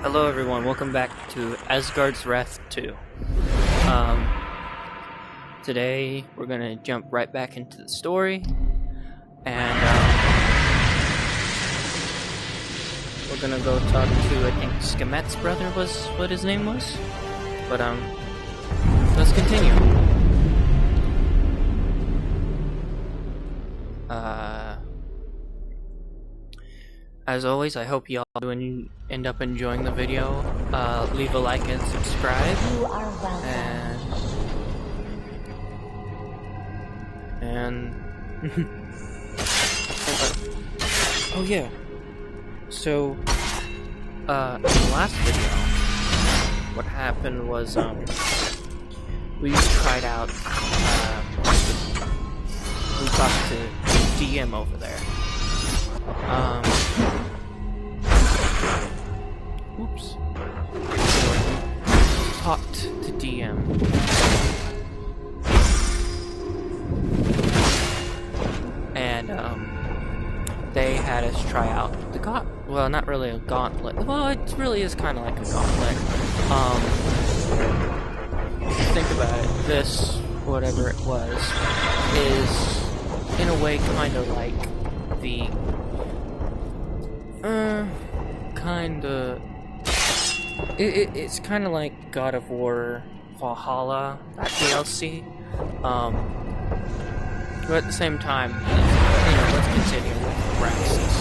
Hello everyone, welcome back to Asgard's Wrath 2. Today we're gonna jump right back into the story, and we're gonna go talk to, I think, Skemet's brother was what his name was. But let's continue. As always, I hope y'all end up enjoying the video. Leave a like and subscribe. You are welcome. And oh yeah. So in the last video, what happened was we tried out. We talked to DM over there. Oops. Talked to DM. And, they had us try out the well, not really a gauntlet. Well, it really is kind of like a gauntlet. If you think about it, this, whatever it was, is, in a way, kind of like the it's kind of like God of War Valhalla, that DLC. But at the same time, let's continue with Praxis.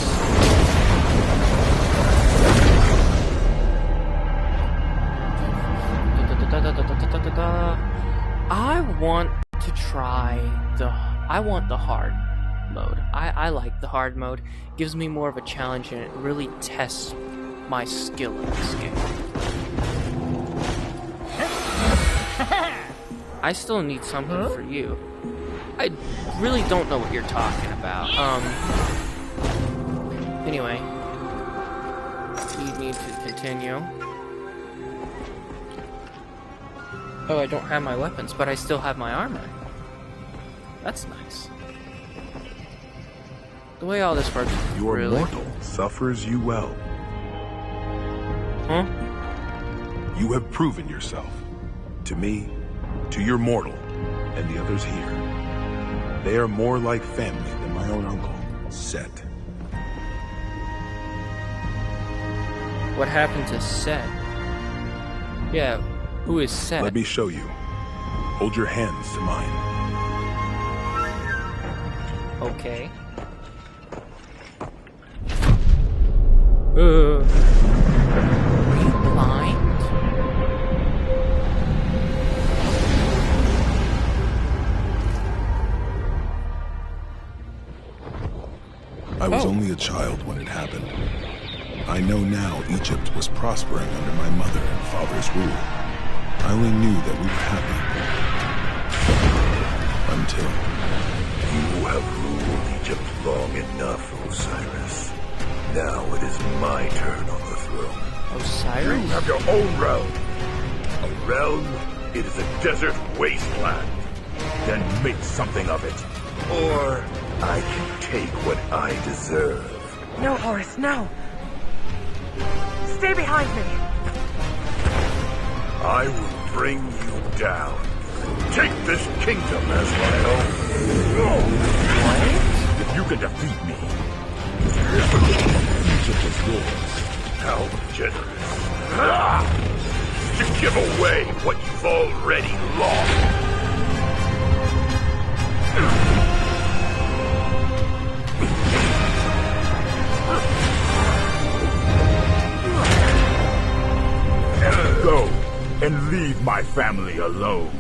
I want to try I want the hard mode. I like the hard mode. It gives me more of a challenge and it really tests my skill in this game. I still need something for you. I really don't know what you're talking about. Anyway. We need to continue. Oh, I don't have my weapons, but I still have my armor. That's nice. The way all this works is Your really... mortal suffers you well. Huh? You have proven yourself. To me, to your mortal, and the others here. They are more like family than my own uncle, Set. What happened to Set? Yeah, who is Set? Let me show you. Hold your hands to mine. Okay. Are you blind? I was only a child when it happened. I know now Egypt was prospering under my mother and father's rule. I only knew that we were happy. Until... You have ruled Egypt long enough, Osiris. Now it is my turn on the throne. Osiris? You have your own realm. A realm? It is a desert wasteland. Then make something of it. Or I can take what I deserve. No, Horus, no! Stay behind me! I will bring you down. Take this kingdom as my own. What? If you can defeat me, Egypt is yours. How generous. To give away what you've already lost. Go and leave my family alone.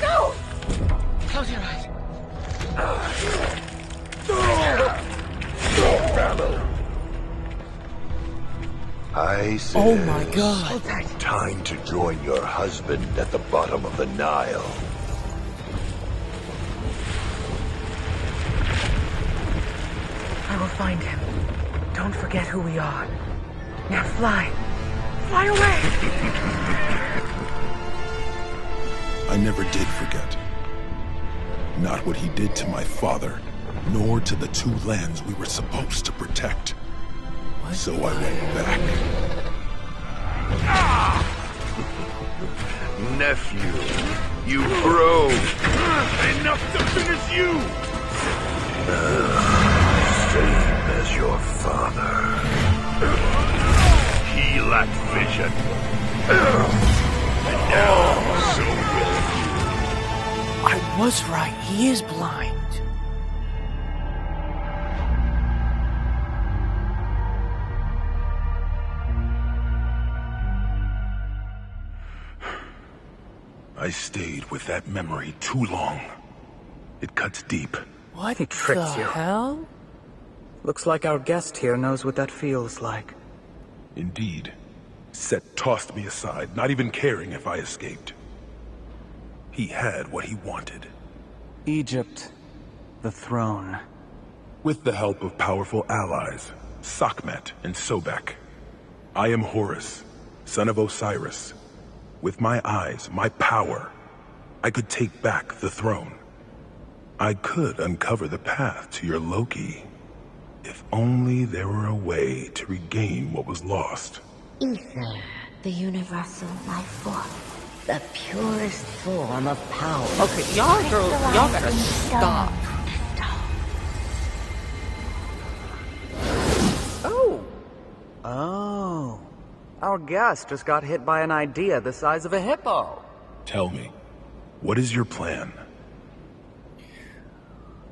Go! Close your eyes. I said, Oh my god. Hold tight. time to join your husband at the bottom of the Nile. I will find him. Don't forget who we are. Now fly. Fly away! I never did forget. Not what he did to my father, nor to the two lands we were supposed to protect. What? So I went back. Nephew, you broke. Enough to finish you! Same as your father. He lacked vision. And now, so will you. I was right. He is blind. I stayed with that memory too long. It cuts deep. What He tricked the you. hell? Looks like our guest here knows what that feels like. Indeed. Set tossed me aside, not even caring if I escaped. He had what he wanted. Egypt. The throne. With the help of powerful allies, Sekhmet and Sobek. I am Horus, son of Osiris. With my eyes, my power, I could take back the throne. I could uncover the path to your Loki. If only there were a way to regain what was lost. Ether, the universal life force, the purest form of power. Okay, y'all gotta stop. Oh. Our guest just got hit by an idea the size of a hippo. Tell me, what is your plan?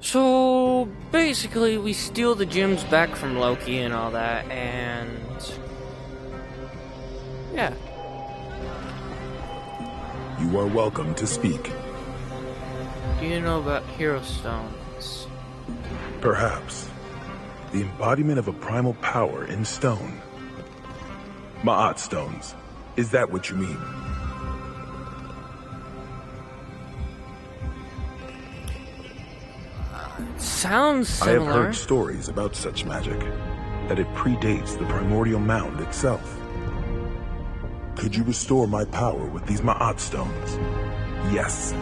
So basically, we steal the gems back from Loki and all that, and yeah. You are welcome to speak. Do you know about hero stones? Perhaps. The embodiment of a primal power in stone. Ma'at stones. Is that what you mean? Sounds I have similar. heard stories about such magic, that it predates the primordial mound itself. Could you restore my power with these Ma'at stones? Yes.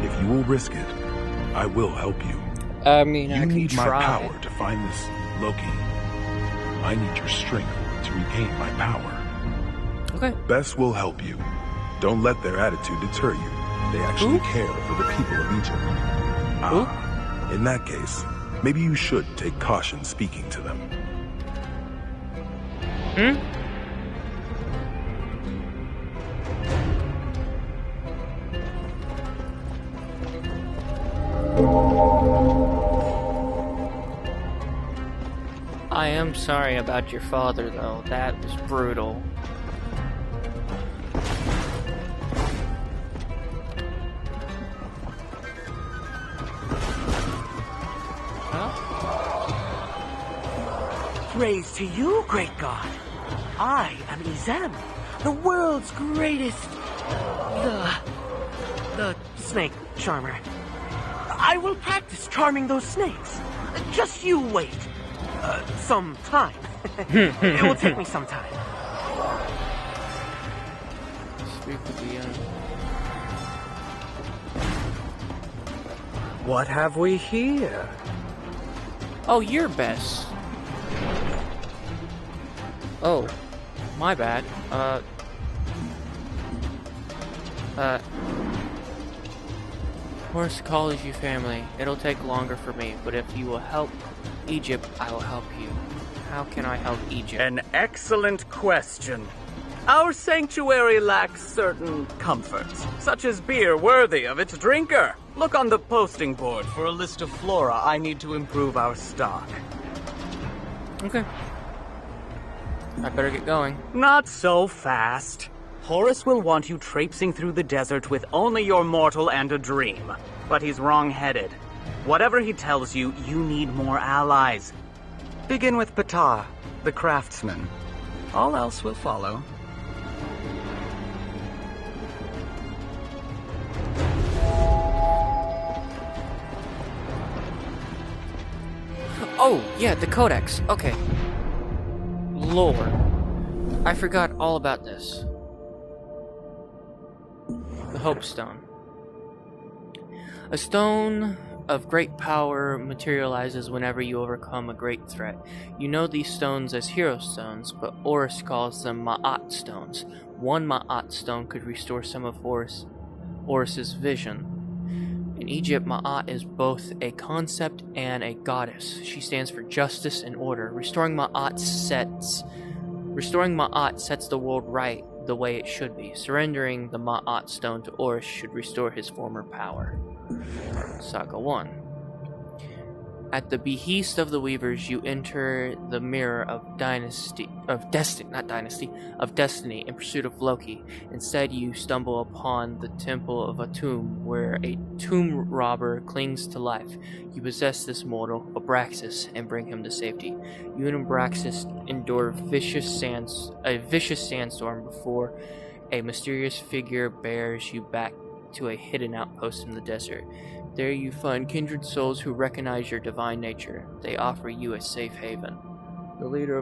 If you will risk it, I will help you. I mean, I You can need my try. power to find this Loki. I need your strength to regain my power. Okay. Bess will help you. Don't let their attitude deter you. They actually care for the people of Egypt. In that case, maybe you should take caution speaking to them. I am sorry about your father, though. That was brutal. Praise to you, great god. I am Izem, the world's greatest... The snake charmer. I will practice charming those snakes. Just you wait. Some time. It will take me some time. Speak with the What have we here? Oh, you're Bess. Oh, my bad. Horus calls you family. It'll take longer for me, but if you will help Egypt, I will help you. How can I help Egypt? An excellent question. Our sanctuary lacks certain comforts, such as beer worthy of its drinker. Look on the posting board for a list of flora I need to improve our stock. Okay. I better get going. Not so fast. Horus will want you traipsing through the desert with only your mortal and a dream. But he's wrong-headed. Whatever he tells you, you need more allies. Begin with Ptah, the craftsman. All else will follow. Oh, yeah, the Codex. Okay. Lore. I forgot all about this. The Hope Stone. A stone of great power materializes whenever you overcome a great threat. You know these stones as hero stones, but Horus calls them Ma'at stones. One Ma'at stone could restore some of Horus's vision. In Egypt, Ma'at is both a concept and a goddess. She stands for justice and order. Restoring Ma'at sets the world right the way it should be. Surrendering the Ma'at stone to Horus should restore his former power. Saga 1. At the behest of the Weavers, you enter the mirror of destiny in pursuit of Loki. Instead, you stumble upon the temple of Atum, where a tomb robber clings to life. You possess this mortal, Abraxas, and bring him to safety. You and Abraxas endure a vicious sandstorm before a mysterious figure bears you back to a hidden outpost in the desert. There you find kindred souls who recognize your divine nature. They offer you a safe haven. The leader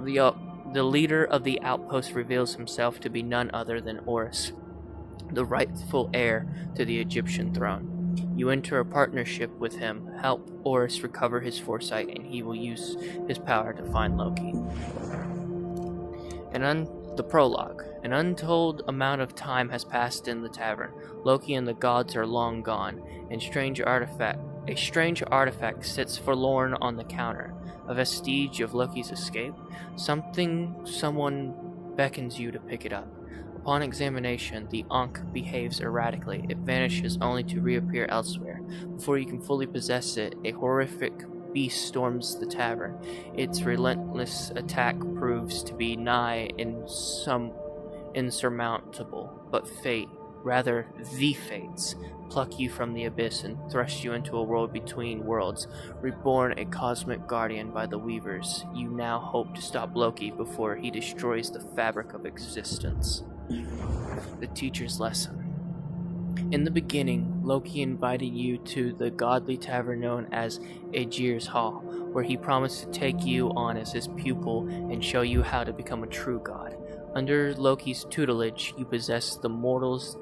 of the outpost reveals himself to be none other than Horus, the rightful heir to the Egyptian throne. You enter a partnership with him, help Horus recover his foresight, and he will use his power to find Loki. The prologue. An untold amount of time has passed in the tavern. Loki and the gods are long gone, and a strange artifact sits forlorn on the counter. A vestige of Loki's escape. Someone beckons you to pick it up. Upon examination, the Ankh behaves erratically. It vanishes only to reappear elsewhere. Before you can fully possess it, a horrific beast storms the tavern. Its relentless attack proves to be nigh insurmountable, but fate, rather the fates, pluck you from the abyss and thrust you into a world between worlds. Reborn a cosmic guardian by the Weavers, you now hope to stop Loki before he destroys the fabric of existence. The teacher's lesson. In the beginning, Loki invited you to the godly tavern known as Aegir's Hall, where he promised to take you on as his pupil and show you how to become a true god. Under Loki's tutelage, you possess mortals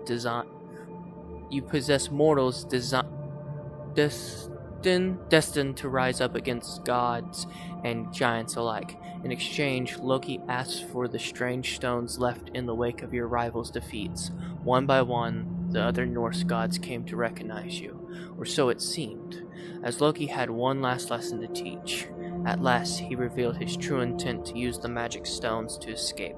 destined to rise up against gods and giants alike. In exchange, Loki asks for the strange stones left in the wake of your rivals' defeats. One by one, the other Norse gods came to recognize you, or so it seemed, as Loki had one last lesson to teach. At last, he revealed his true intent to use the magic stones to escape.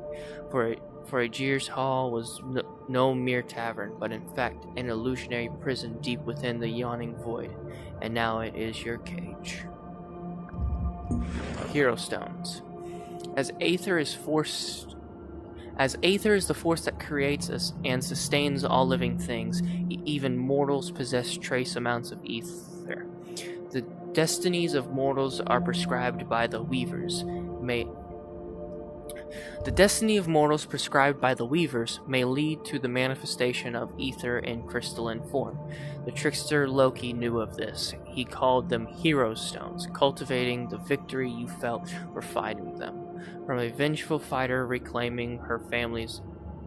For Aegir's Hall was no mere tavern, but in fact an illusionary prison deep within the yawning void, and now it is your cage. Hero Stones. As Aether is the force that creates us and sustains all living things, even mortals possess trace amounts of ether. The destinies of mortals are prescribed by the Weavers. The destiny of mortals prescribed by the Weavers may lead to the manifestation of ether in crystalline form. The trickster Loki knew of this. He called them Hero Stones, cultivating the victory you felt for fighting them. From a vengeful fighter reclaiming her family's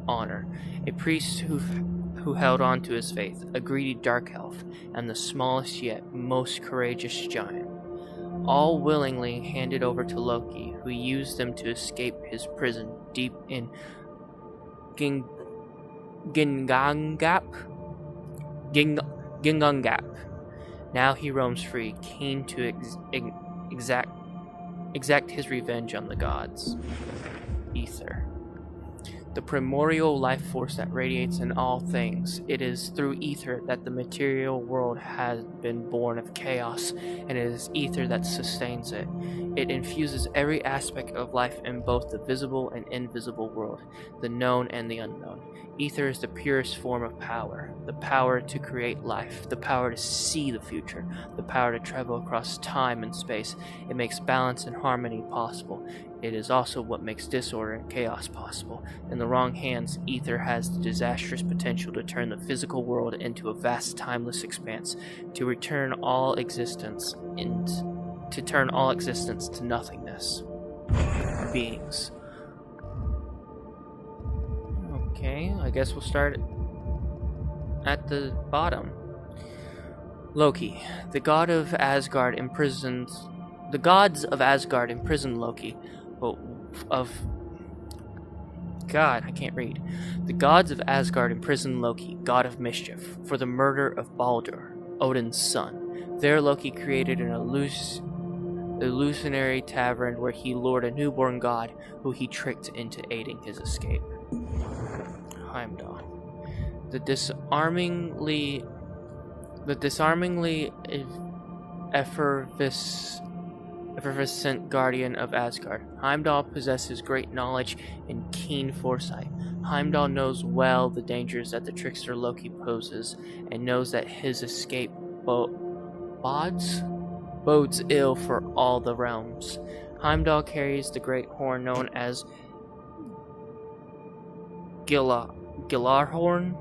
honor, a priest who held on to his faith, a greedy dark elf, and the smallest yet most courageous giant, all willingly handed over to Loki, who used them to escape his prison deep in Gingungap. Now he roams free, keen to exact his revenge on the gods. Ether. The primordial life force that radiates in all things. It is through ether that the material world has been born of chaos, and it is ether that sustains it. It infuses every aspect of life in both the visible and invisible world, the known and the unknown. Ether is the purest form of power, the power to create life, the power to see the future, the power to travel across time and space. It makes balance and harmony possible. It is also what makes disorder and chaos possible. In the wrong hands, ether has the disastrous potential to turn the physical world into a vast timeless expanse, to turn all existence to nothingness. Beings. Okay, I guess we'll start at the bottom. Loki, the god of Asgard imprisoned. The gods of Asgard imprisoned Loki, God, I can't read. The gods of Asgard imprisoned Loki, god of mischief, for the murder of Baldur, Odin's son. There Loki created an illusionary tavern where he lured a newborn god who he tricked into aiding his escape. Heimdall. The disarmingly effervescent guardian of Asgard. Heimdall possesses great knowledge and keen foresight. Heimdall knows well the dangers that the trickster Loki poses, and knows that his escape bodes ill for all the realms. Heimdall carries the great horn known as Gillarhorn.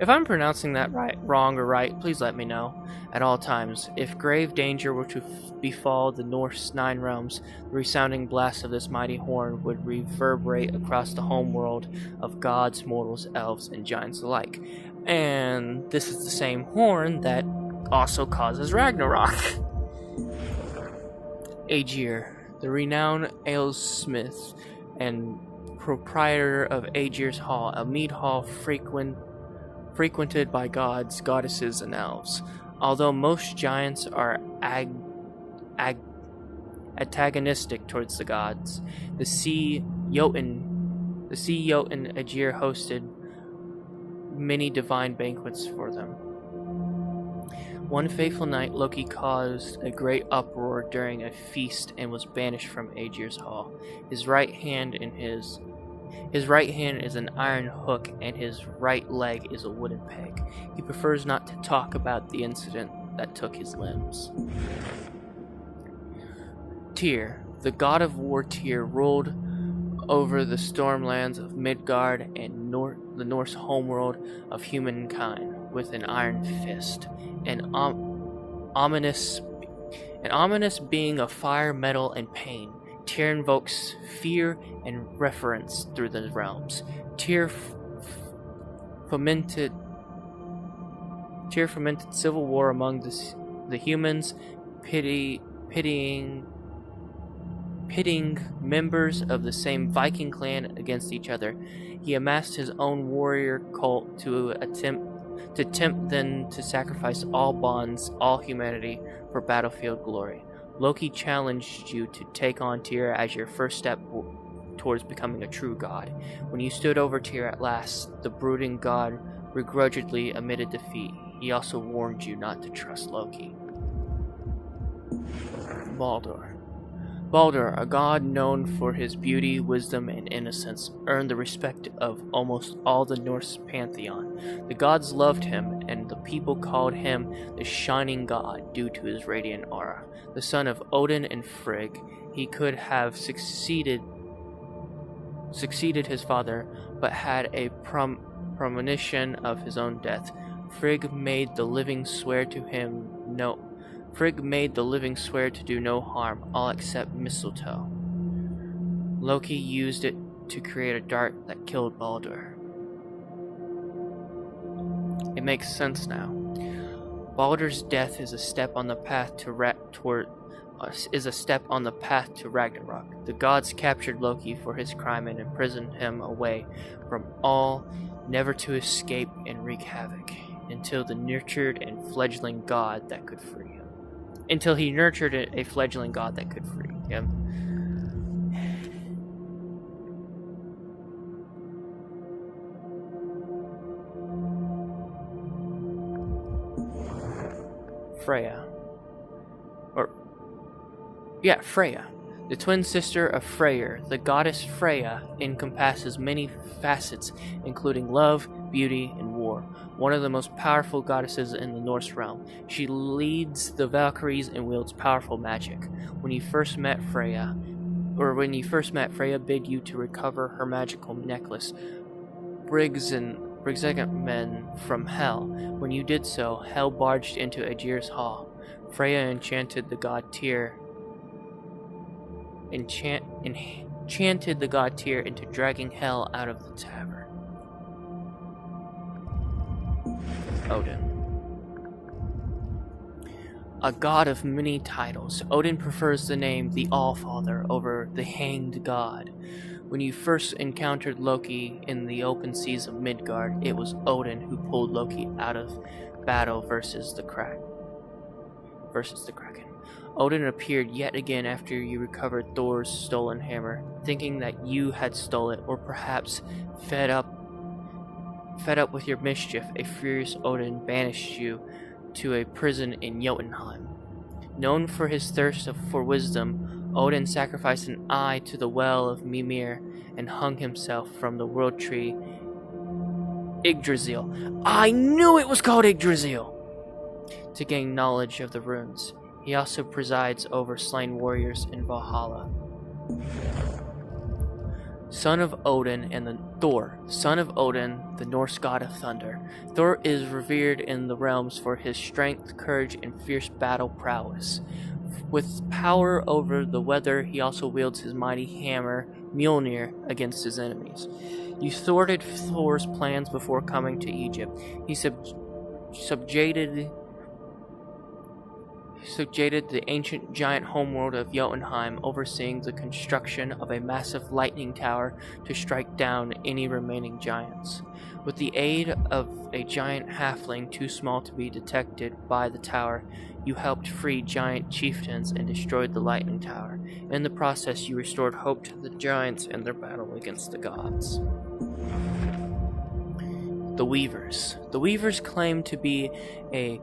If I'm pronouncing that wrong or right, please let me know. At all times, if grave danger were to befall the Norse Nine Realms, the resounding blast of this mighty horn would reverberate across the home world of gods, mortals, elves, and giants alike. And this is the same horn that also causes Ragnarok. Aegir, the renowned alesmith and proprietor of Aegir's Hall, a mead hall frequented by gods, goddesses, and elves. Although most giants are antagonistic towards the gods, the sea Jotun Aegir hosted many divine banquets for them. One fateful night, Loki caused a great uproar during a feast and was banished from Aegir's hall. His right hand is an iron hook, and his right leg is a wooden peg. He prefers not to talk about the incident that took his limbs. Tyr, the god of war Tyr, ruled over the stormlands of Midgard and the Norse homeworld of humankind with an iron fist. An ominous being of fire, metal, and pain. Tyr invokes fear and reverence through the realms. Tyr fomented civil war among the humans, pitting members of the same Viking clan against each other. He amassed his own warrior cult to tempt them to sacrifice all bonds, all humanity, for battlefield glory. Loki challenged you to take on Tyr as your first step towards becoming a true god. When you stood over Tyr at last, the brooding god begrudgingly admitted defeat. He also warned you not to trust Loki. Baldur, a god known for his beauty, wisdom, and innocence, earned the respect of almost all the Norse pantheon. The gods loved him, and the people called him the Shining God due to his radiant aura. The son of Odin and Frigg, he could have succeeded his father, but had a premonition of his own death. Frigg made the living swear to do no harm, all except mistletoe. Loki used it to create a dart that killed Baldur. It makes sense now. Baldur's death is a step on the path to Ragnarok. The gods captured Loki for his crime and imprisoned him away from all, never to escape and wreak havoc, until he nurtured a fledgling god that could free him. Freya. The twin sister of Freyr, the goddess Freya, encompasses many facets, including love, beauty, and war. One of the most powerful goddesses in the Norse realm. She leads the Valkyries and wields powerful magic. When you first met Freya bid you to recover her magical necklace, men from Hell. When you did so, Hell barged into Aegir's hall. Freya enchanted the god Tyr into dragging Hell out of the tavern. Odin. A god of many titles, Odin prefers the name the Allfather over the Hanged God. When you first encountered Loki in the open seas of Midgard, it was Odin who pulled Loki out of battle versus the Kraken. Odin appeared yet again after you recovered Thor's stolen hammer, thinking that you had stolen it, or perhaps fed up with your mischief, a furious Odin banished you to a prison in Jotunheim. Known for his thirst for wisdom, Odin sacrificed an eye to the well of Mimir and hung himself from the world tree Yggdrasil. I knew it was called Yggdrasil! To gain knowledge of the runes. He also presides over slain warriors in Valhalla. Son of Odin, the Norse god of thunder. Thor is revered in the realms for his strength, courage, and fierce battle prowess. With power over the weather, he also wields his mighty hammer, Mjolnir, against his enemies. You thwarted Thor's plans before coming to Egypt. He subjugated the ancient giant homeworld of Jotunheim, overseeing the construction of a massive lightning tower to strike down any remaining giants. With the aid of a giant halfling too small to be detected by the tower, you helped free giant chieftains and destroyed the lightning tower. In the process, you restored hope to the giants in their battle against the gods. The Weavers. The Weavers claim to be a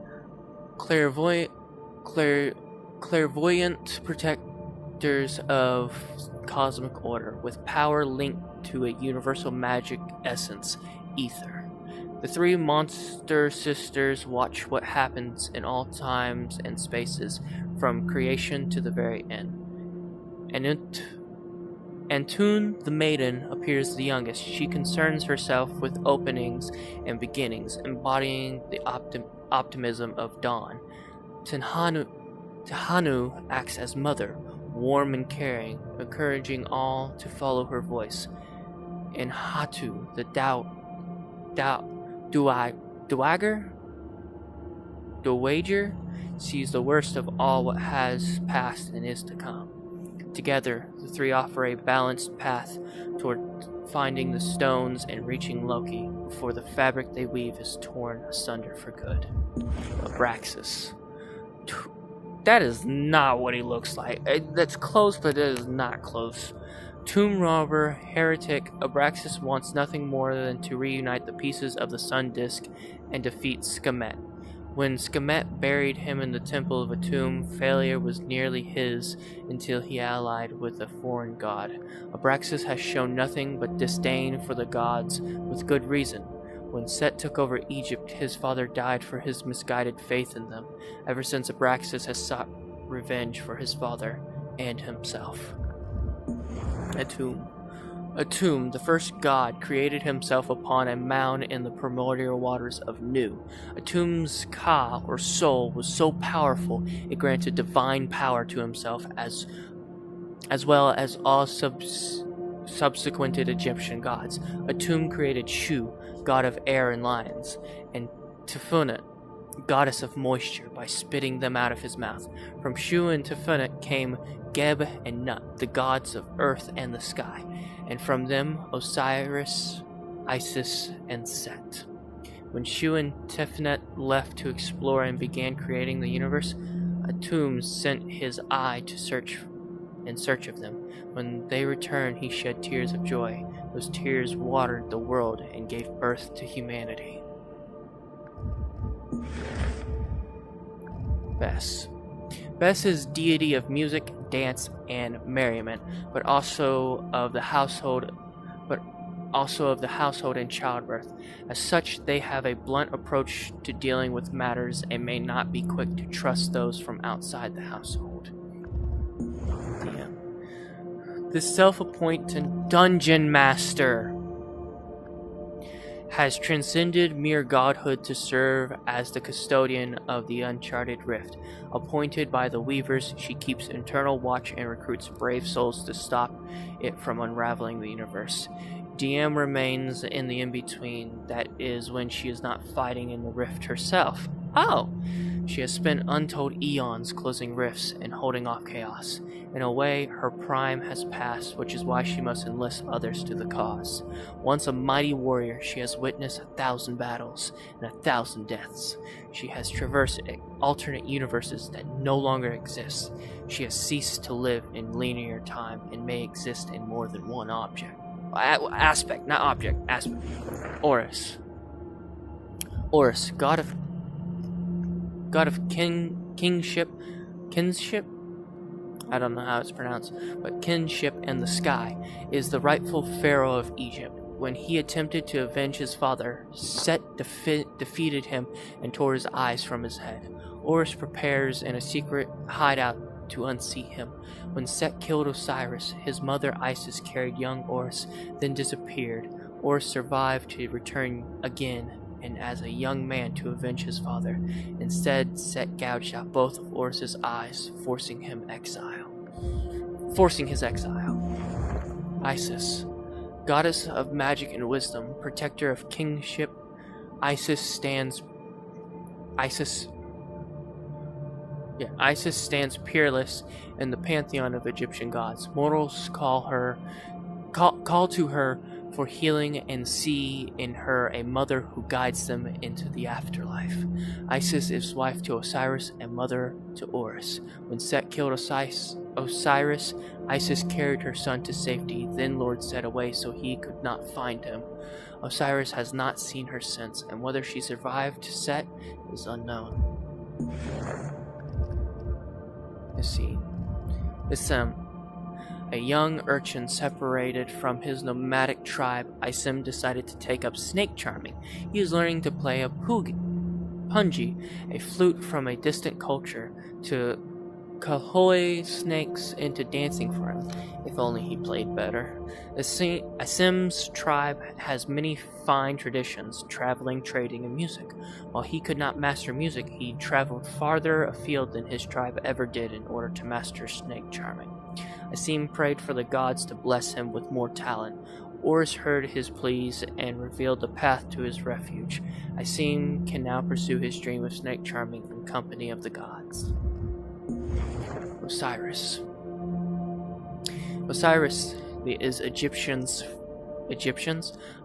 clairvoyant protectors of cosmic order, with power linked to a universal magic essence, ether. The three monster sisters watch what happens in all times and spaces, from creation to the very end. Antun the maiden appears the youngest. She concerns herself with openings and beginnings, embodying the optimism of dawn. Tahanu acts as mother, warm and caring, encouraging all to follow her voice. And Hatu, the Dowager, sees the worst of all what has passed and is to come. Together, the three offer a balanced path toward finding the stones and reaching Loki before the fabric they weave is torn asunder for good. Abraxas. That is not what he looks like. That's close, but it is not close. Tomb robber, heretic, Abraxas wants nothing more than to reunite the pieces of the sun disk and defeat Skemet. When Skemet buried him in the temple of a tomb, failure was nearly his until he allied with a foreign god. Abraxas has shown nothing but disdain for the gods, with good reason. When Set took over Egypt, his father died for his misguided faith in them. Ever since, Abraxas has sought revenge for his father and himself. Atum, the first god, created himself upon a mound in the primordial waters of Nu. Atum's Ka, or soul, was so powerful it granted divine power to himself as well as all subsequent Egyptian gods. Atum created Shu, god of air and lions, and Tifunat, goddess of moisture, by spitting them out of his mouth. From Shu and Tifunat came Geb and Nut, the gods of earth and the sky, and from them Osiris, Isis, and Set. When Shu and Tifunat left to explore and began creating the universe, Atum sent his eye in search of them. When they returned, he shed tears of joy. Those tears watered the world and gave birth to humanity. Bes. Bes is deity of music, dance, and merriment, but also of the household and childbirth. As such, they have a blunt approach to dealing with matters and may not be quick to trust those from outside the household. The self-appointed dungeon master has transcended mere godhood to serve as the custodian of the uncharted rift. Appointed by the Weavers, she keeps internal watch and recruits brave souls to stop it from unraveling the universe. DM remains in the in-between, that is when she is not fighting in the rift herself. Oh! She has spent untold eons closing rifts and holding off chaos. In a way, her prime has passed, which is why she must enlist others to the cause. Once a mighty warrior, she has witnessed 1,000 battles and 1,000 deaths. She has traversed alternate universes that no longer exist. She has ceased to live in linear time and may exist in more than one aspect, not object, aspect. Horus. Horus, god of kinship, I don't know how it's pronounced, but kinship and the sky, is the rightful pharaoh of Egypt. When he attempted to avenge his father, Set defeated him and tore his eyes from his head. Horus prepares in a secret hideout to unseat him. When Set killed Osiris, his mother Isis carried young Horus, then disappeared. Horus survived to return again, and as a young man to avenge his father. Instead, Set gouged out both of Horus's eyes, forcing his exile. Isis, goddess of magic and wisdom, protector of kingship, Isis stands peerless in the pantheon of Egyptian gods. Mortals call to her for healing and see in her a mother who guides them into the afterlife. Isis is wife to Osiris and mother to Horus. When Set killed Osiris, Isis carried her son to safety, then lured Set away so he could not find him. Osiris has not seen her since, and whether she survived Set is unknown. Let's see. A young urchin separated from his nomadic tribe, Isim decided to take up snake charming. He is learning to play a pungi, a flute from a distant culture, to cohoy snakes into dancing for him. If only he played better. Isim's tribe has many fine traditions, traveling, trading, and music. While he could not master music, he traveled farther afield than his tribe ever did in order to master snake charming. Asim prayed for the gods to bless him with more talent. Horus heard his pleas and revealed the path to his refuge. Asim can now pursue his dream of snake charming in company of the gods. Osiris is Egyptians.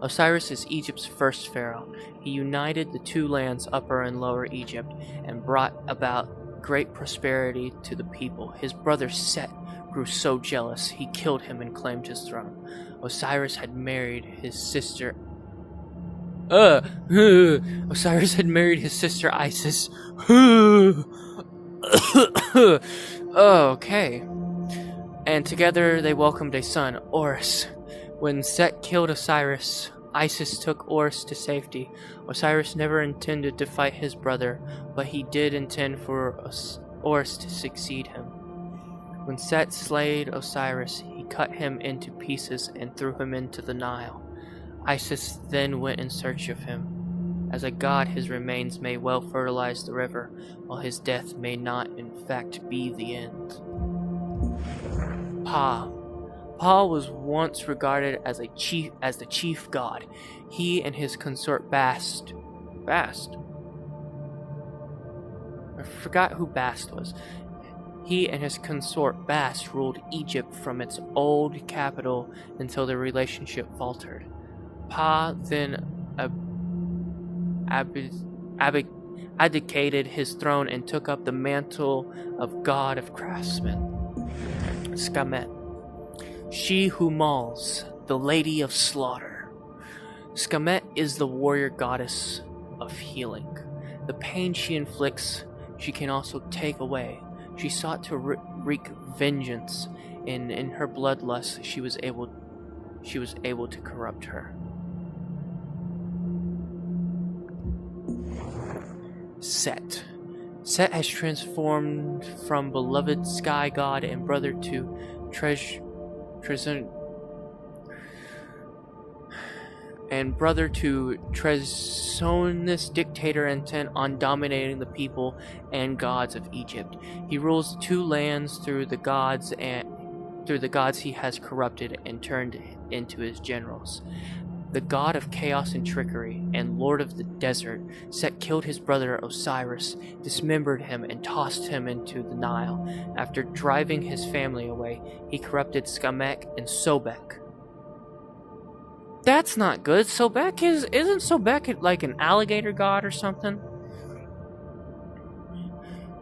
Osiris is Egypt's first pharaoh. He united the two lands, Upper and Lower Egypt, and brought about great prosperity to the people. His brother Set grew so jealous, he killed him and claimed his throne. Osiris had married his sister Isis. Okay. And together they welcomed a son, Horus. When Set killed Osiris, Isis took Horus to safety. Osiris never intended to fight his brother, but he did intend for Horus to succeed him. When Set slayed Osiris, he cut him into pieces and threw him into the Nile. Isis then went in search of him. As a god, his remains may well fertilize the river, while his death may not in fact be the end. Pa was once regarded as the chief god. He and his consort Bast. I forgot who Bast was. He and his consort Bast ruled Egypt from its old capital until their relationship faltered. Pa then abdicated his throne and took up the mantle of god of craftsmen. Skamet, she who mauls, the lady of slaughter. Skamet is the warrior goddess of healing. The pain she inflicts, she can also take away. She sought to wreak vengeance, and in her bloodlust, she was able to corrupt her. Set has transformed from beloved sky god and brother to treasonous dictator intent on dominating the people and gods of Egypt. He rules the two lands through the gods he has corrupted and turned into his generals. The god of chaos and trickery, and lord of the desert, Set killed his brother Osiris, dismembered him, and tossed him into the Nile. After driving his family away, he corrupted Skamek and Sobek. That's not good. Isn't Sobek like an alligator god or something?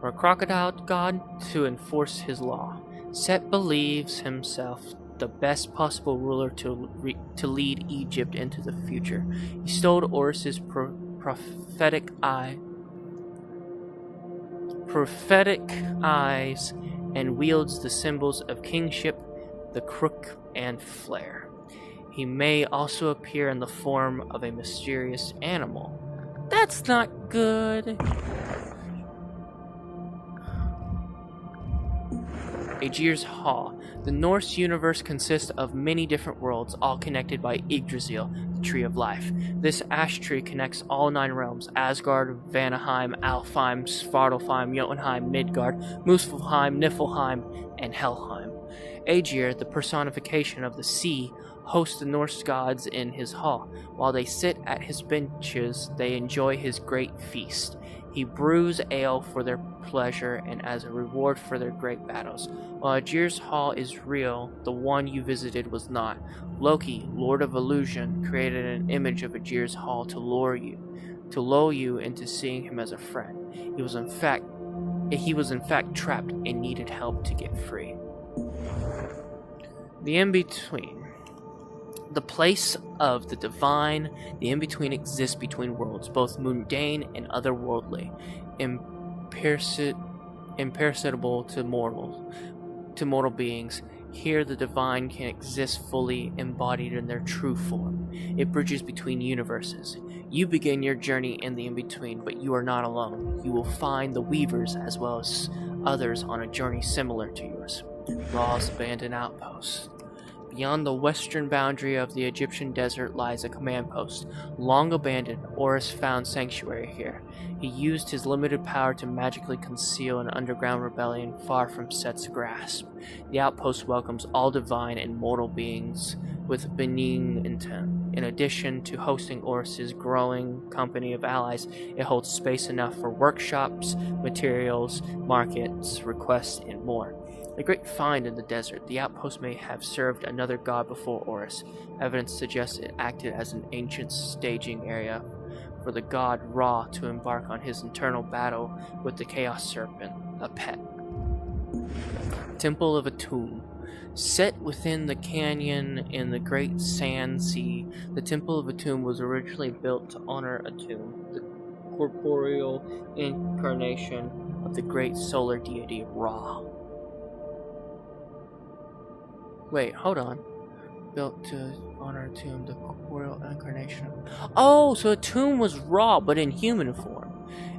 Or a crocodile god to enforce his law. Set believes himself the best possible ruler to lead Egypt into the future. He stole Horus's prophetic eyes and wields the symbols of kingship, the crook and flare. He may also appear in the form of a mysterious animal. That's not good. Aegir's Hall. The Norse universe consists of many different worlds, all connected by Yggdrasil, the Tree of Life. This ash tree connects all 9 realms: Asgard, Vanaheim, Alfheim, Svartalfheim, Jotunheim, Midgard, Muspelheim, Niflheim, and Helheim. Aegir, the personification of the sea, hosts the Norse gods in his hall. While they sit at his benches, they enjoy his great feast. He brews ale for their pleasure and as a reward for their great battles. While Aegir's hall is real, the one you visited was not. Loki, Lord of Illusion, created an image of Aegir's hall to lull you into seeing him as a friend. He was in fact trapped and needed help to get free. The In-Between. The place of the divine, the in-between exists between worlds, both mundane and otherworldly, imperceptible to mortal beings. Here the divine can exist fully embodied in their true form. It bridges between universes. You begin your journey in the in-between, but you are not alone. You will find the Weavers as well as others on a journey similar to yours. Ra's abandoned outpost. Beyond the western boundary of the Egyptian desert lies a command post. Long abandoned, Horus found sanctuary here. He used his limited power to magically conceal an underground rebellion far from Set's grasp. The outpost welcomes all divine and mortal beings with benign intent. In addition to hosting Horus's growing company of allies, it holds space enough for workshops, materials, markets, requests, and more. A great find in the desert, the outpost may have served another god before Horus. Evidence suggests it acted as an ancient staging area for the god Ra to embark on his internal battle with the Chaos Serpent, a pet. Temple of Atum. Set within the canyon in the Great Sand Sea, the Temple of Atum was originally built to honor Atum, the corporeal incarnation of the great solar deity Ra. Wait, hold on. Built to honor Atum, the corporeal incarnation of... Oh, so Atum was Ra, but in human form.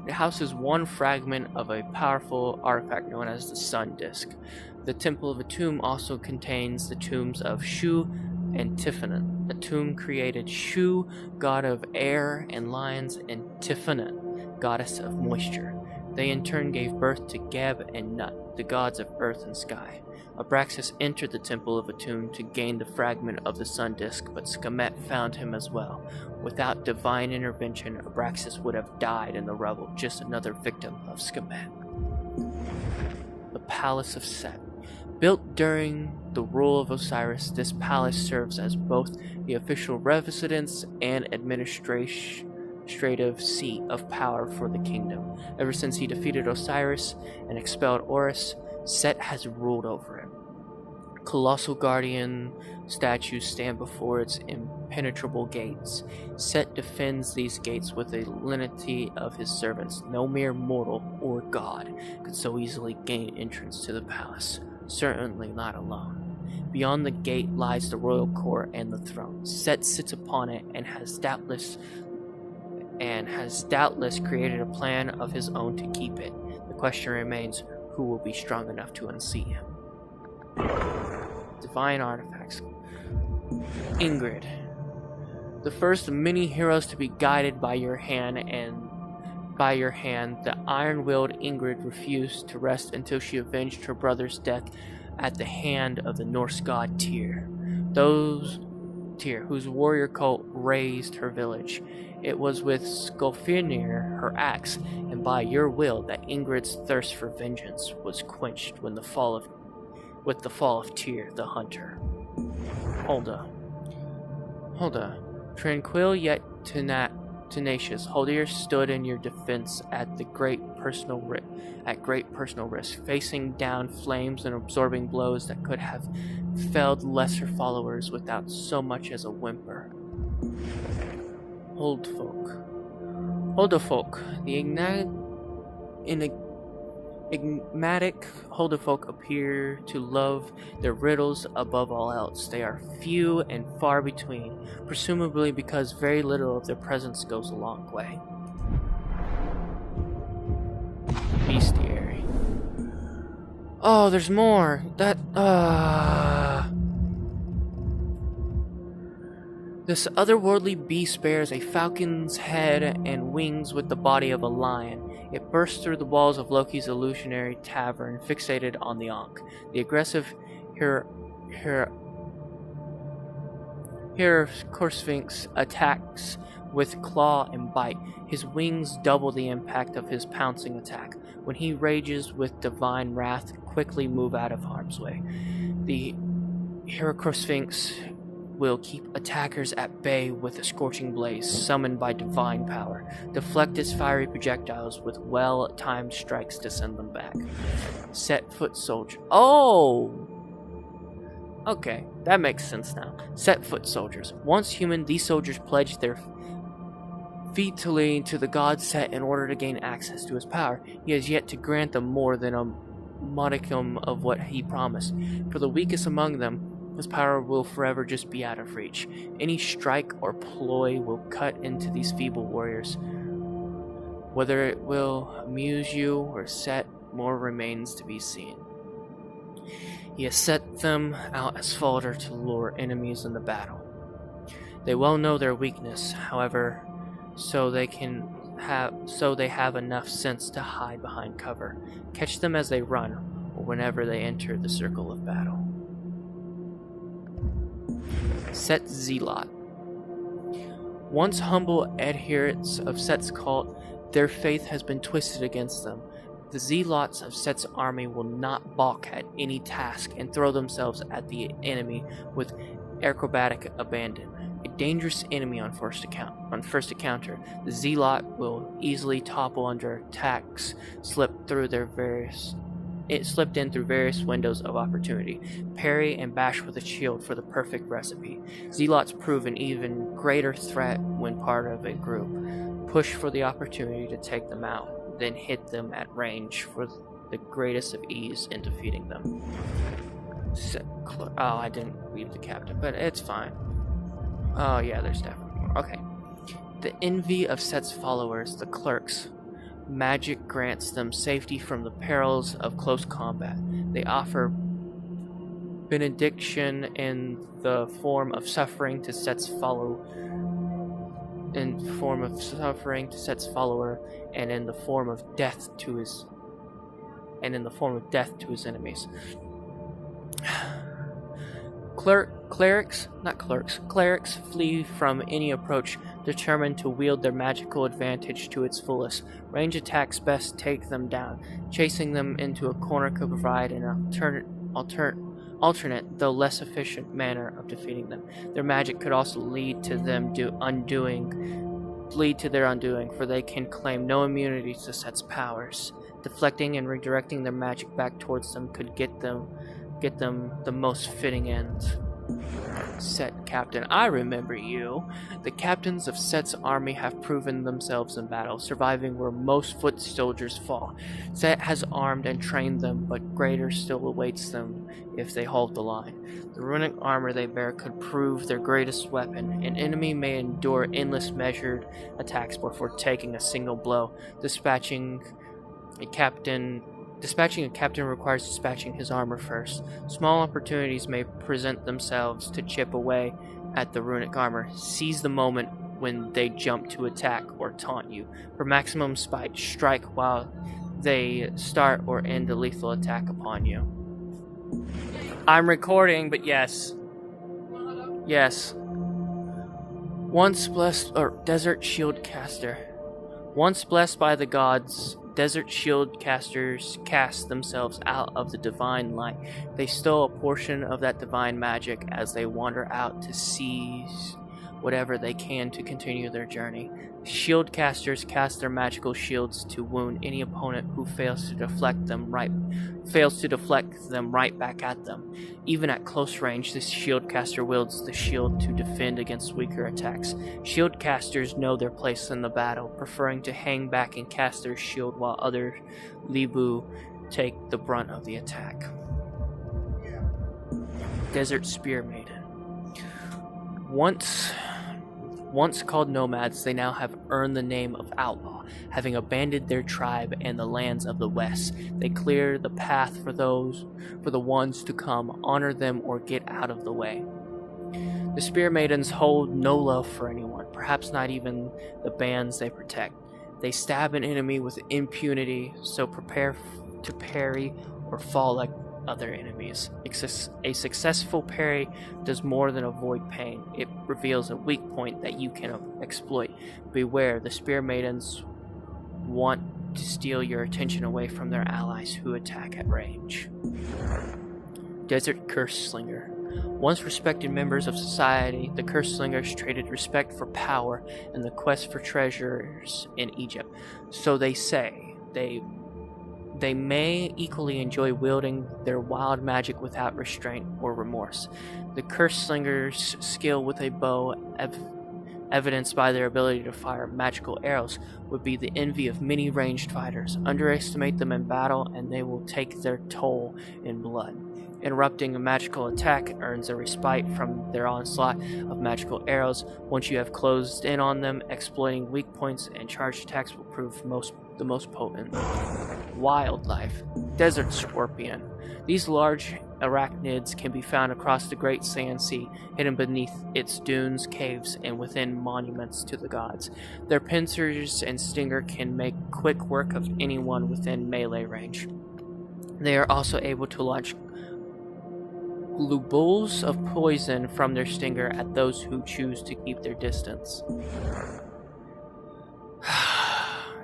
It houses one fragment of a powerful artifact known as the Sun Disk. The Temple of Atum also contains the tombs of Shu and Tiferet. Atum created Shu, god of air and lions, and Tiferet, goddess of moisture. They in turn gave birth to Geb and Nut, the gods of earth and sky. Abraxas entered the Temple of Atum to gain the fragment of the Sun Disk, but Skamet found him as well. Without divine intervention, Abraxas would have died in the rubble, just another victim of Skamet. The Palace of Set. Built during the rule of Osiris, this palace serves as both the official residence and administrative seat of power for the kingdom. Ever since he defeated Osiris and expelled Horus, Set has ruled over it. Colossal guardian statues stand before its impenetrable gates. Set defends these gates with the lenity of his servants. No mere mortal or god could so easily gain entrance to the palace, certainly not alone. Beyond the gate lies the royal court and the throne. Set sits upon it and has doubtless created a plan of his own to keep it. The question remains, who will be strong enough to unseat him? Divine artifacts. Ingrid. The first of many heroes to be guided by your hand, the iron-willed Ingrid refused to rest until she avenged her brother's death at the hand of the Norse god Tyr. Tyr, whose warrior cult razed her village. It was with Skolfnir, her axe, and by your will that Ingrid's thirst for vengeance was quenched with the fall of Tyr the hunter. Hulda. Tranquil yet tenacious, Haldir stood in your defense at great personal risk, facing down flames and absorbing blows that could have felled lesser followers without so much as a whimper. Huldafolk. The enigmatic Huldafolk appear to love their riddles above all else. They are few and far between, presumably because very little of their presence goes a long way. Bestiary. Oh, there's more. This otherworldly beast bears a falcon's head and wings with the body of a lion. It bursts through the walls of Loki's illusionary tavern, fixated on the Ankh. The aggressive Korsfinks attacks with claw and bite. His wings double the impact of his pouncing attack. When he rages with divine wrath, quickly move out of harm's way. The Korsfinks will keep attackers at bay with a scorching blaze summoned by divine power. Deflect its fiery projectiles with well-timed strikes to send them back. Set foot soldier. Oh! Okay, that makes sense now. Set foot soldiers. Once human, these soldiers pledged their fealty to the god Set in order to gain access to his power. He has yet to grant them more than a modicum of what he promised. For the weakest among them, his power will forever just be out of reach. Any strike or ploy will cut into these feeble warriors. Whether it will amuse you or Set, more remains to be seen. He has set them out as fodder to lure enemies in the battle. They well know their weakness, however, so they have enough sense to hide behind cover. Catch them as they run, or whenever they enter the circle of battle. Set Zealot. Once humble adherents of Set's cult, their faith has been twisted against them. The Zealots of Set's army will not balk at any task and throw themselves at the enemy with acrobatic abandon. A dangerous enemy on first encounter, the Zealot will easily topple under attacks slipped in through various windows of opportunity. Parry and bash with a shield for the perfect recipe. Zealots prove an even greater threat when part of a group. Push for the opportunity to take them out, then hit them at range for the greatest of ease in defeating them. I didn't leave the captain, but it's fine. Oh yeah, there's definitely more. Okay. The envy of Set's followers, the clerks. Magic grants them safety from the perils of close combat. They offer benediction in the form of suffering to Set's follower, and in the form of death to his enemies. Clerics flee from any approach, determined to wield their magical advantage to its fullest. Range attacks best take them down. Chasing them into a corner could provide an alternate, though less efficient manner of defeating them. Their magic could also lead to their undoing, for they can claim no immunity to Set's powers. Deflecting and redirecting their magic back towards them could get them the most fitting end. Set Captain. I remember you. The captains of Set's army have proven themselves in battle, surviving where most foot soldiers fall. Set has armed and trained them, but greater still awaits them if they hold the line. The runic armor they bear could prove their greatest weapon. An enemy may endure endless measured attacks before taking a single blow. Dispatching a captain requires dispatching his armor first. Small opportunities may present themselves to chip away at the runic armor. Seize the moment when they jump to attack or taunt you. For maximum spite, strike while they start or end a lethal attack upon you. I'm recording, but yes. Yes. Once blessed, or Desert Shield Caster. Once blessed by the gods, Desert Shield Casters cast themselves out of the divine light. They steal a portion of that divine magic as they wander out to seize whatever they can to continue their journey. Shield casters cast their magical shields to wound any opponent who fails to deflect them right back at them. Even at close range, this shield caster wields the shield to defend against weaker attacks. Shield casters know their place in the battle, preferring to hang back and cast their shield while other Libu take the brunt of the attack. Desert Spear Maiden. Once called nomads, they now have earned the name of outlaw, having abandoned their tribe and the lands of the west. They clear the path for the ones to come, honor them, or get out of the way. The Spear Maidens hold no love for anyone, perhaps not even the bands they protect. They stab an enemy with impunity, so prepare to parry or fall like other enemies. A successful parry does more than avoid pain. It reveals a weak point that you can exploit. Beware, the Spear Maidens want to steal your attention away from their allies who attack at range. Desert Curse Slinger. Once respected members of society, the Curse Slingers traded respect for power and the quest for treasures in Egypt. So they say. They may equally enjoy wielding their wild magic without restraint or remorse. The Curse Slinger's skill with a bow, evidenced by their ability to fire magical arrows, would be the envy of many ranged fighters. Underestimate them in battle, and they will take their toll in blood. Interrupting a magical attack earns a respite from their onslaught of magical arrows. Once you have closed in on them, exploiting weak points and charged attacks will prove the most potent. Wildlife. Desert Scorpion. These large arachnids can be found across the Great Sand Sea, hidden beneath its dunes, caves, and within monuments to the gods. Their pincers and stinger can make quick work of anyone within melee range. They are also able to launch globules of poison from their stinger at those who choose to keep their distance.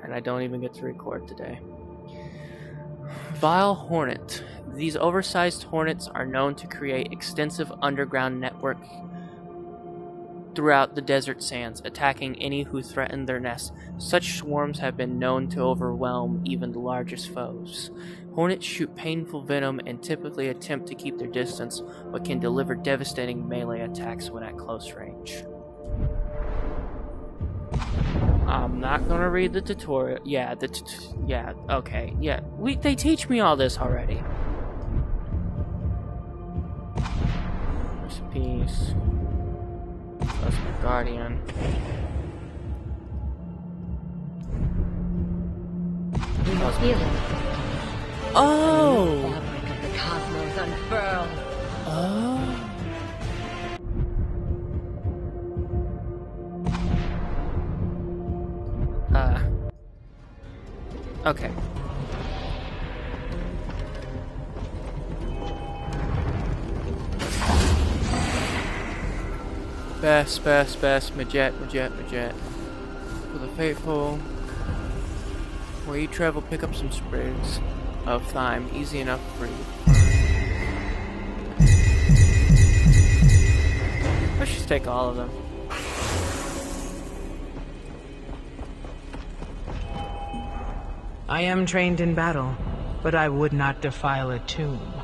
And I don't even get to record today. Vile Hornet. These oversized hornets are known to create extensive underground networks throughout the desert sands, attacking any who threaten their nests. Such swarms have been known to overwhelm even the largest foes. Hornets shoot painful venom and typically attempt to keep their distance, but can deliver devastating melee attacks when at close range. I'm not gonna read the tutorial. Okay. They teach me all this already. Peace. That's my guardian. You feel it. Oh! The fabric of the cosmos unfurled. Oh. Okay. Best, Majet. For the faithful, where you travel, pick up some sprigs of thyme, easy enough for you. Let's just take all of them. I am trained in battle, but I would not defile a tomb.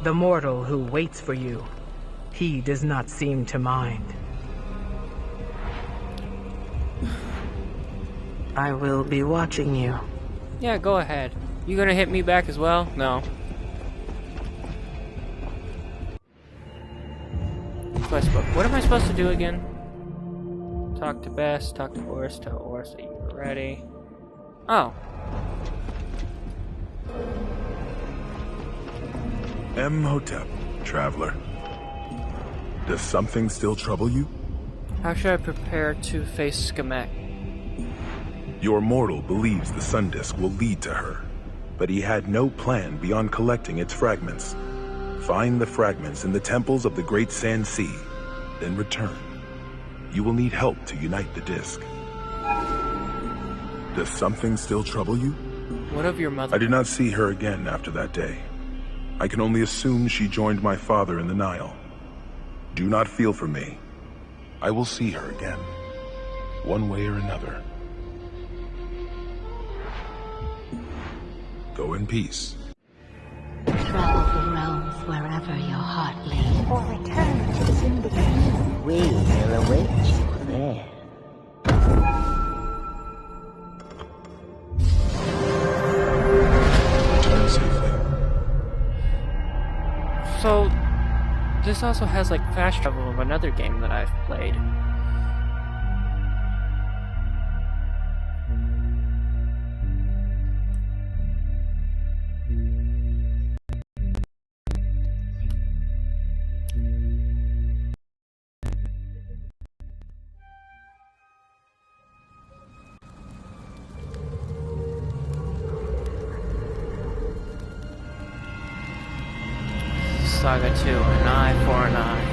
The mortal who waits for you, he does not seem to mind. I will be watching you. Yeah, go ahead. You gonna hit me back as well? No. Quest book. What am I supposed to do again? Talk to Bess, talk to Oris, tell Oris that you're ready. Oh. Imhotep, traveler. Does something still trouble you? How should I prepare to face Skamek? Your mortal believes the sun disk will lead to her, but he had no plan beyond collecting its fragments. Find the fragments in the temples of the Great Sand Sea, then return. you will need help to unite the disc. Does something still trouble you? What of your mother? I did not see her again after that day. I can only assume she joined my father in the Nile. Do not feel for me. I will see her again, one way or another. Go in peace. Travel the realms wherever your heart leads. Or return to the in-between. We will await you there. Return safely. So, this also has like fast travel of another game that I've played. Saga 2, an eye for an eye.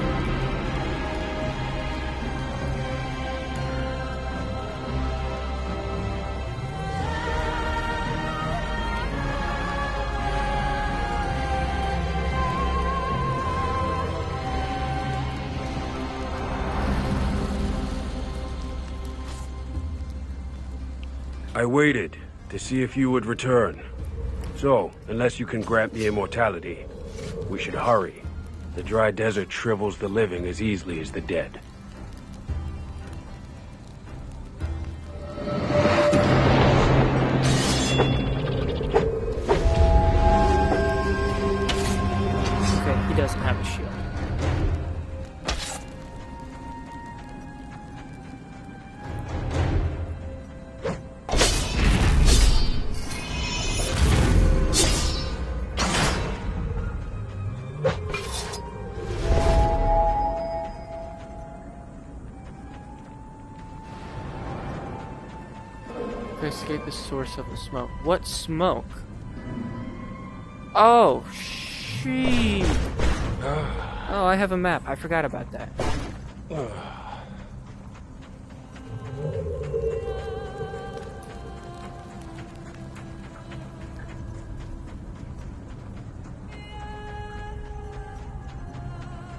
I waited to see if you would return. So, unless you can grant me immortality, we should hurry. The dry desert shrivels the living as easily as the dead. Okay, he doesn't have a shield. Escape the source of the smoke. What smoke? Oh, sheep. Oh, I have a map. I forgot about that.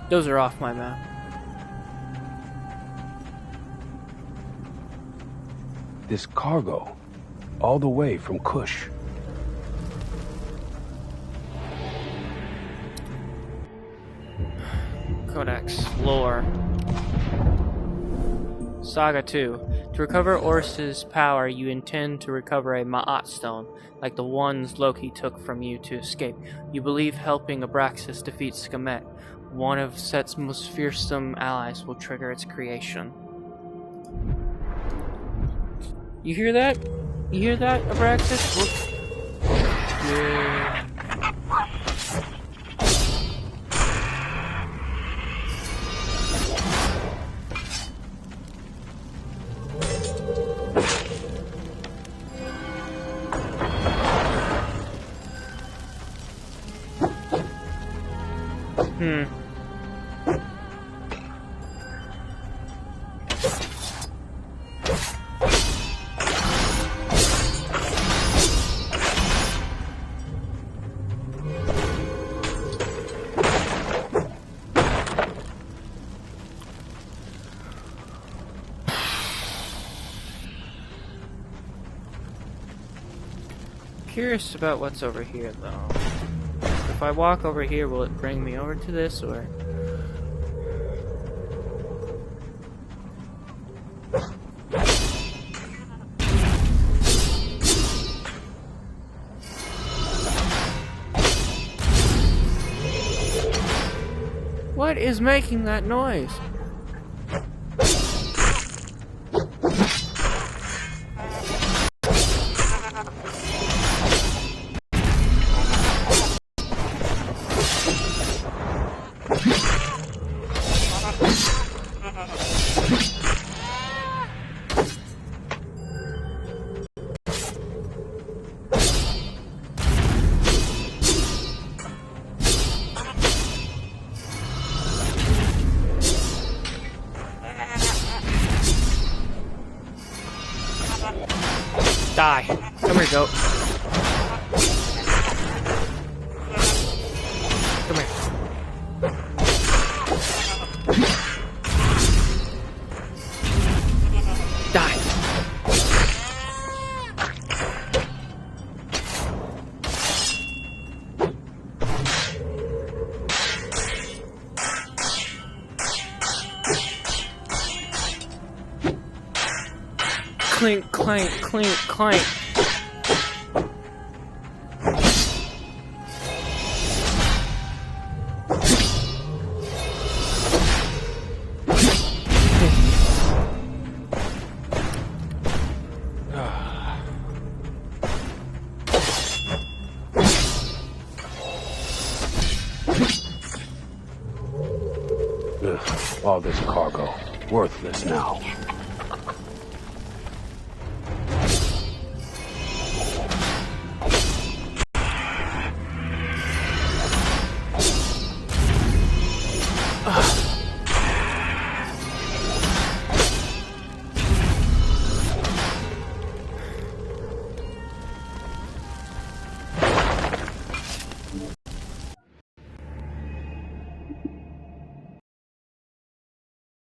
Those are off my map. This cargo, all the way from Kush. Codex. Lore. Saga 2. To recover Oris's power, you intend to recover a Ma'at stone, like the ones Loki took from you to escape. You believe helping Abraxas defeat Skemet, one of Set's most fearsome allies, will trigger its creation. You hear that? You hear that, Abraxas? Look. Yeah. Curious about what's over here, though. If I walk over here, will it bring me over to this, or...? What is making that noise? we go. Come here. Die. Clink, clank, clink, clank. All this cargo, worthless now.